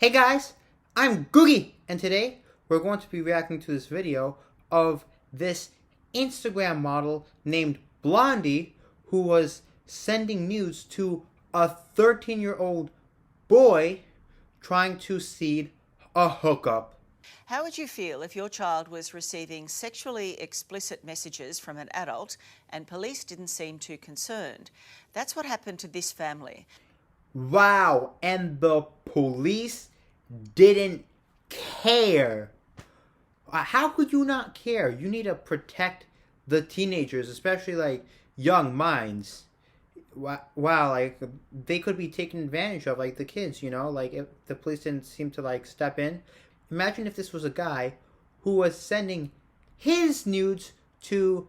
Hey guys, I'm Googie, and today we're going to be reacting to this video of this Instagram model named Blondie who was sending nudes to a 13-year-old boy trying to seed a hookup. How would you feel if your child was receiving sexually explicit messages from an adult and police didn't seem too concerned? That's what happened to this family. Wow, and the police didn't care. How could you not care? You need to protect the teenagers, especially like young minds. Wow, like they could be taken advantage of, like the kids, you know, like if the police didn't seem to like step in. Imagine if this was a guy who was sending his nudes to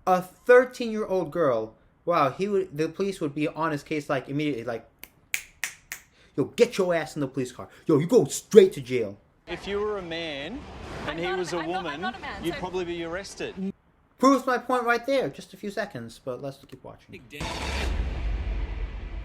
a 13-year-old girl. Wow, the police would be on his case like immediately, like, yo, get your ass in the police car. Yo, you go straight to jail. If you were a man and he was a woman, you'd probably be arrested. Proves my point right there. Just a few seconds, but let's keep watching.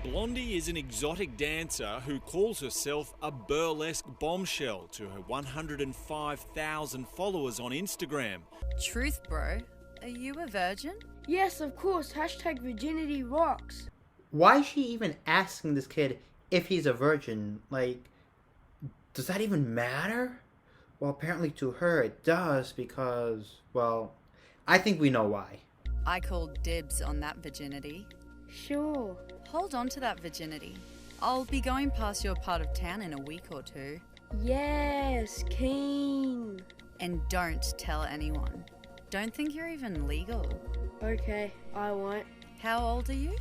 Blondie is an exotic dancer who calls herself a burlesque bombshell to her 105,000 followers on Instagram. Truth, bro. Are you a virgin? Yes, of course. Hashtag virginity rocks. Why is she even asking this kid if he's a virgin? Like, does that even matter? Well, apparently to her it does because, well, I think we know why. I called dibs on that virginity. Sure. Hold on to that virginity. I'll be going past your part of town in a week or two. Yes, keen. And don't tell anyone. Don't think you're even legal. Okay, I won't. How old are you?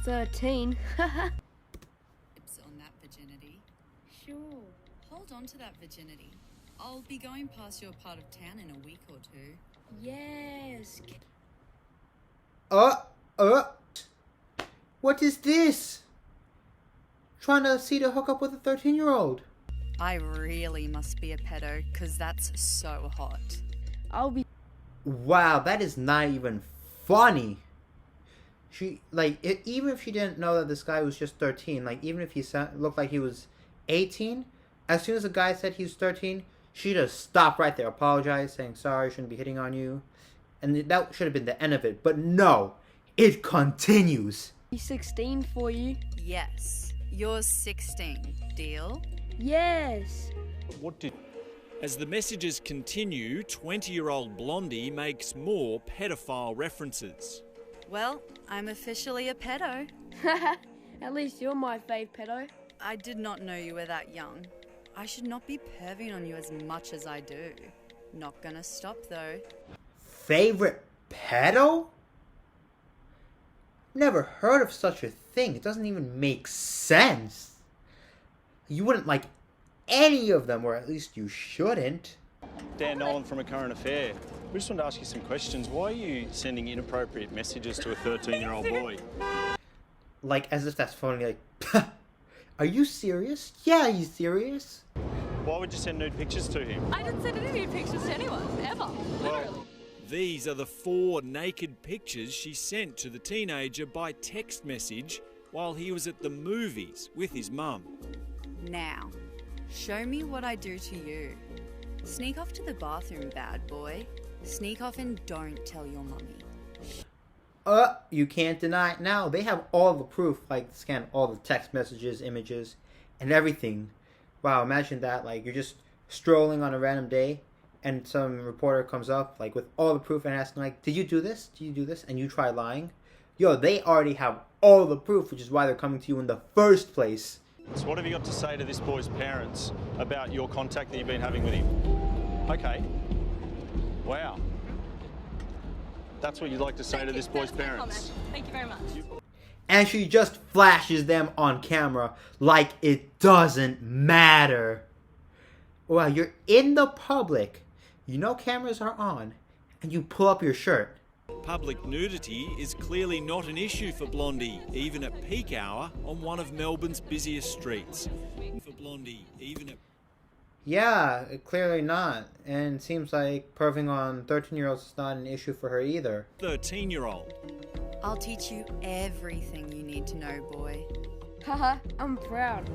13. Dibs on that virginity. Sure. Hold on to that virginity. I'll be going past your part of town in a week or two. Yes. What is this? Trying to see the hookup with a 13-year-old. I really must be a pedo, cause that's so hot. I'll be. Wow, that is not even funny. She, like, even if she didn't know that this guy was just 13, like, even if he looked like he was 18, as soon as the guy said he was 13, she just stopped right there, apologized, saying, sorry, shouldn't be hitting on you. And that should have been the end of it. But no, it continues. 16 for you. Yes. You're 16. Deal? Yes. As the messages continue, 20-year-old Blondie makes more pedophile references. Well, I'm officially a pedo. At least you're my fave pedo. I did not know you were that young. I should not be perving on you as much as I do. Not gonna stop though. Favorite pedo? Never heard of such a thing. It doesn't even make sense. You wouldn't like any of them, or at least you shouldn't. Dan Nolan from A Current Affair. We just wanted to ask you some questions. Why are you sending inappropriate messages to a 13-year-old boy? Like, as if that's funny, like, are you serious? Yeah, he's serious. Why would you send nude pictures to him? I didn't send any nude pictures to anyone, ever. Literally. These are the 4 naked pictures she sent to the teenager by text message while he was at the movies with his mum. Now, show me what I do to you. Sneak off to the bathroom, bad boy. Sneak off and don't tell your mummy. You can't deny it now. They have all the proof, like scan all the text messages, images, and everything. Wow, imagine that. Like, you're just strolling on a random day, and some reporter comes up, like, with all the proof and asking, like, did you do this? Did you do this? And you try lying. Yo, they already have all the proof, which is why they're coming to you in the first place. So what have you got to say to this boy's parents about your contact that you've been having with him? Okay. Wow. That's what you'd like to say to this boy's parents? Thank you very much. And she just flashes them on camera like it doesn't matter. Well, you're in the public. You know cameras are on. And you pull up your shirt. Public nudity is clearly not an issue for Blondie, even at peak hour on one of Melbourne's busiest streets. For Blondie, even at... Yeah, clearly not. And it seems like perving on 13-year-olds is not an issue for her either. 13-year-old. I'll teach you everything you need to know, boy. Haha, I'm proud.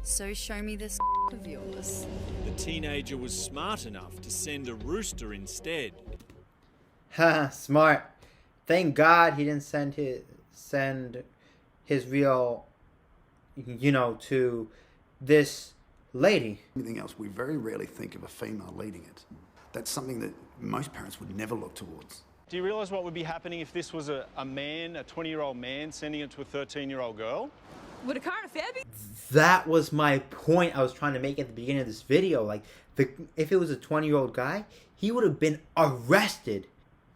So show me this of yours. The teenager was smart enough to send a rooster instead. Haha, smart. Thank God he didn't send his real, to this lady. Anything else, we very rarely think of a female leading it. That's something that most parents would never look towards. Do you realise what would be happening if this was a man, a 20-year-old man, sending it to a 13-year-old girl? Would a current affair be? That was my point I was trying to make at the beginning of this video. Like, if it was a 20-year-old guy, he would have been arrested.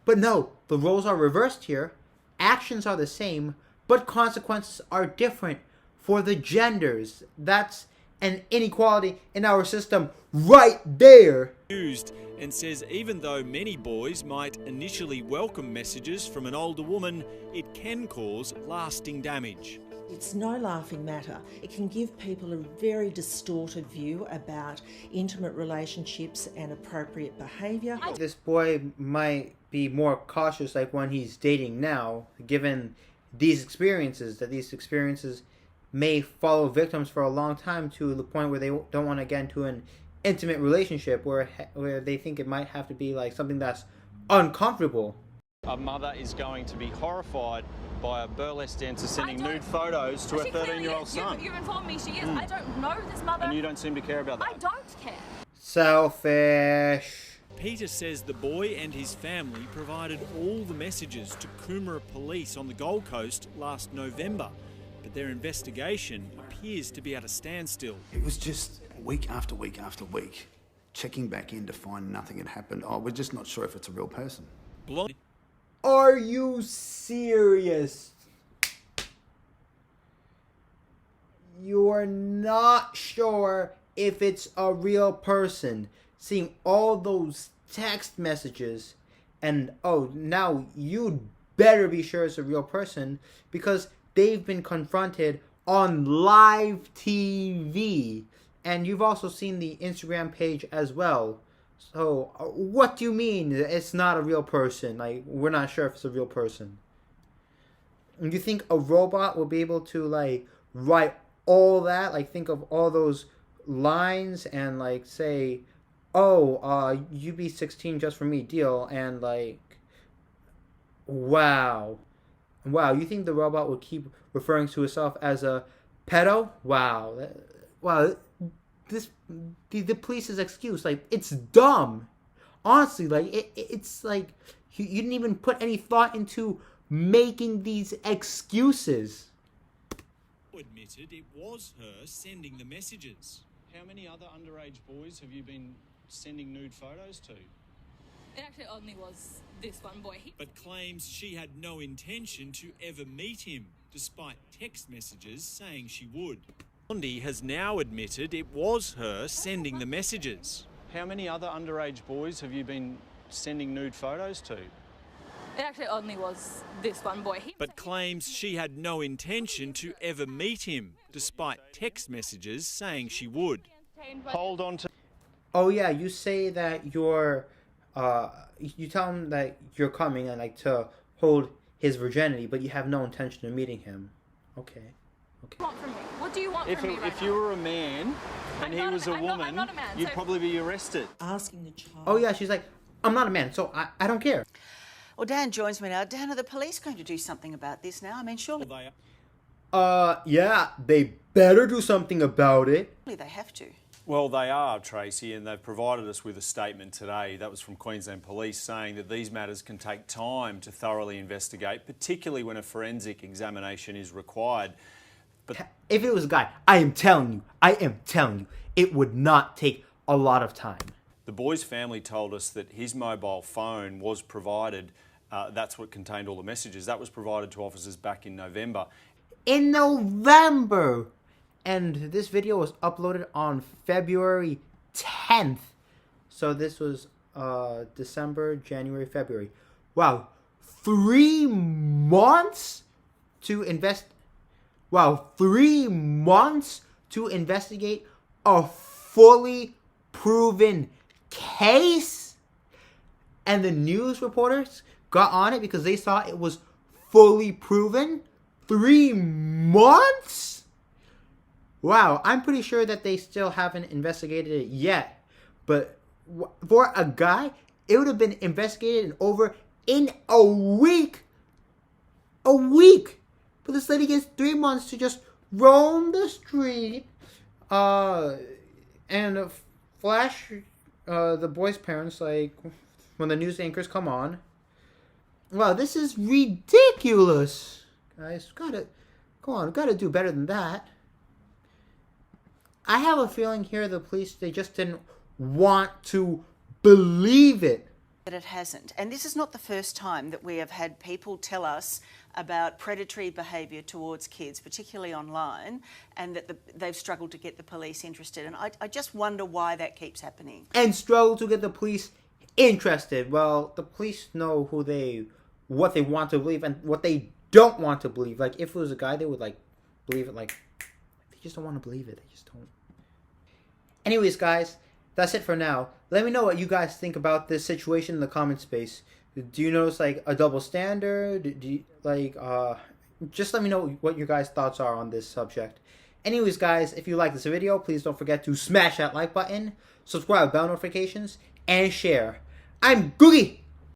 But no, the roles are reversed here. Actions are the same, but consequences are different for the genders. That's an inequality in our system right there. Used and says even though many boys might initially welcome messages from an older woman, it can cause lasting damage. It's no laughing matter. It can give people a very distorted view about intimate relationships and appropriate behaviour. This boy might be more cautious like when he's dating now, given these experiences, that these experiences may follow victims for a long time to the point where they don't want to get into an intimate relationship where they think it might have to be like something that's uncomfortable. A mother is going to be horrified by a burlesque dancer sending nude photos to her 13-year-old son. You've informed me she is. I don't know this mother. And you don't seem to care about that. I don't care. Selfish. Peter says the boy and his family provided all the messages to Coomera Police on the Gold Coast last November, but their investigation appears to be at a standstill. It was just week after week after week, checking back in to find nothing had happened. Oh, we're just not sure if it's a real person. Blondie. Are you serious? You're not sure if it's a real person. Seeing all those text messages and now you'd better be sure it's a real person because they've been confronted on live TV. And you've also seen the Instagram page as well. So, what do you mean it's not a real person? Like, we're not sure if it's a real person. And you think a robot will be able to, like, write all that? Like, think of all those lines and, like, say, you be 16 just for me, deal. And, like, wow. Wow, you think the robot will keep referring to itself as a pedo? Wow. Wow. The police's excuse, like, it's dumb. Honestly, like, it's like you didn't even put any thought into making these excuses. Admitted it was her sending the messages. How many other underage boys have you been sending nude photos to? It actually only was this one boy. But claims she had no intention to ever meet him, despite text messages saying she would. Blondie has now admitted it was her sending the messages. How many other underage boys have you been sending nude photos to? It actually only was this one boy. But claims she had no intention to ever meet him, despite text messages saying she would. Hold on to... Oh yeah, you say that you tell him that you're coming and like to hold his virginity, but you have no intention of meeting him. Okay. What do you want from me right If you were a man and he was a woman, I'm not a man, you'd so- probably be arrested. Asking the child. Oh yeah, she's like, I'm not a man, so I don't care. Well, Dan joins me now. Dan, are the police going to do something about this now? I mean, surely Yeah, they better do something about it. they have to. Well, they are, Tracy, and they've provided us with a statement today. That was from Queensland Police saying that these matters can take time to thoroughly investigate, particularly when a forensic examination is required. But if it was a guy, I am telling you, it would not take a lot of time. the boy's family told us that his mobile phone was provided, that's what contained all the messages. That was provided to officers back in November. In November! And this video was uploaded on February 10th. So this was December, January, February. Wow. 3 months to Wow, 3 months to investigate a fully proven case? And the news reporters got on it because they saw it was fully proven? 3 months? Wow, I'm pretty sure that they still haven't investigated it yet. But for a guy, it would have been investigated in a week. A week! But this lady gets 3 months to just roam the street. And flash the boy's parents, like, when the news anchors come on. Wow, this is ridiculous. Guys, gotta do better than that. I have a feeling here the police, they just didn't want to believe it. But it hasn't. And this is not the first time that we have had people tell us about predatory behaviour towards kids, particularly online, and that they've struggled to get the police interested. And I just wonder why that keeps happening. And struggle to get the police interested. Well, the police know what they want to believe and what they don't want to believe. Like, if it was a guy, they would, like, believe it. Like, they just don't want to believe it. They just don't. Anyways, guys, that's it for now. Let me know what you guys think about this situation in the comment space. Do you notice, like, a double standard? Do you, like, just let me know what your guys' thoughts are on this subject. Anyways, guys, if you like this video, please don't forget to smash that like button, subscribe with bell notifications, and share. I'm Googie!